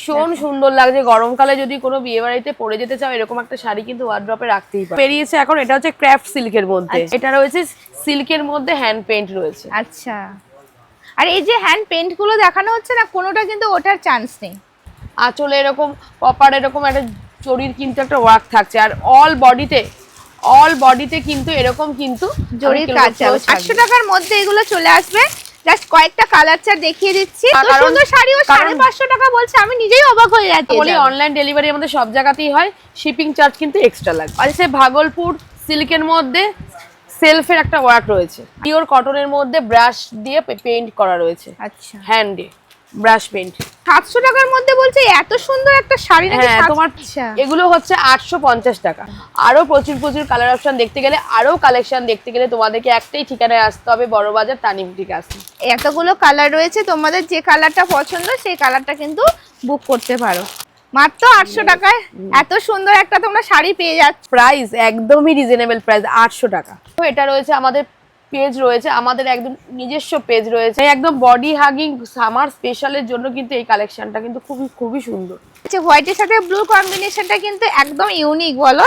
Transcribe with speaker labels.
Speaker 1: ভীষণ সুন্দর লাগছে। গরমকালে যদি কোনো বিয়ে বাড়িতে পরে যেতে চাও এরকম একটা শাড়ি কিন্তু ওয়ার্ড্রপে রাখতেই পারো। বেরিয়েছে এখন, এটা হচ্ছে ক্রাফট সিল্কের মধ্যে। এটা রয়েছে সিল্কের মধ্যে, হ্যান্ড পেইন্ট রয়েছে।
Speaker 2: আচ্ছা, আর এই যে হ্যান্ড পেইন্ট গুলো দেখানো হচ্ছে না, কোনোটা কিন্তু ওঠার চান্স নেই।
Speaker 1: আঁচলে এরকম কপার এরকম একটা জরির কিন্তু একটা ওয়ার্ক থাকছে, আর অল বডিতে কিন্তু এরকম কিন্তু
Speaker 2: জরির কাজ। 800 টাকার মধ্যে এগুলো চলে আসবে। জাস্ট কয়েকটা কালার চার্ট দেখিয়ে দিচ্ছি। তো সুন্দর শাড়িও 550 টাকা বলছে, আমি নিজেই অবাক হয়ে যাচ্ছি।
Speaker 1: বলি অনলাইন ডেলিভারি আমাদের সব জায়গাতেই হয়, শিপিং চার্জ কিন্তু এক্সট্রা লাগে। আর সে ভাগলপুর সিল্কের মধ্যে সেলফের একটা ওয়ার্ক রয়েছে, পিওর কটনের মধ্যে ব্রাশ দিয়ে পেইন্ট করা রয়েছে।
Speaker 2: আচ্ছা,
Speaker 1: হ্যান্ডে ব্রাশ পেইন্ট।
Speaker 2: 700 টাকার মধ্যে বলছে এত সুন্দর একটা শাড়ি নাকি?
Speaker 1: হ্যাঁ, তোমার এগুলো হচ্ছে 850 টাকা। আরো প্রচুর কালার অপশন দেখতে গেলে, আরো কালেকশন দেখতে গেলে তোমাদেরকে একটাই ঠিকানায় আসতে হবে, বড়বাজার তানিম বুটিক আসতে।
Speaker 2: এতগুলো কালার রয়েছে, তোমাদের যে কালারটা পছন্দ সেই কালারটা কিন্তু বুক করতে পারো। মাত্র 800 টাকায় এত সুন্দর একটা তোমরা শাড়ি পেয়ে যাচ্ছ।
Speaker 1: প্রাইস একদমই রিজনেবল প্রাইস, 800 টাকা। তো এটা রয়েছে আমাদের পেজ রয়েছে, আমাদের একদম নিজস্ব পেজ রয়েছে, একদম বডি হাগিং সামার স্পেশালের জন্য কিন্তু এই কালেকশনটা কিন্তু খুবই সুন্দর।
Speaker 2: আচ্ছা, হোয়াইটের সাথে ব্লু কম্বিনেশনটা কিন্তু একদম ইউনিক, বলো।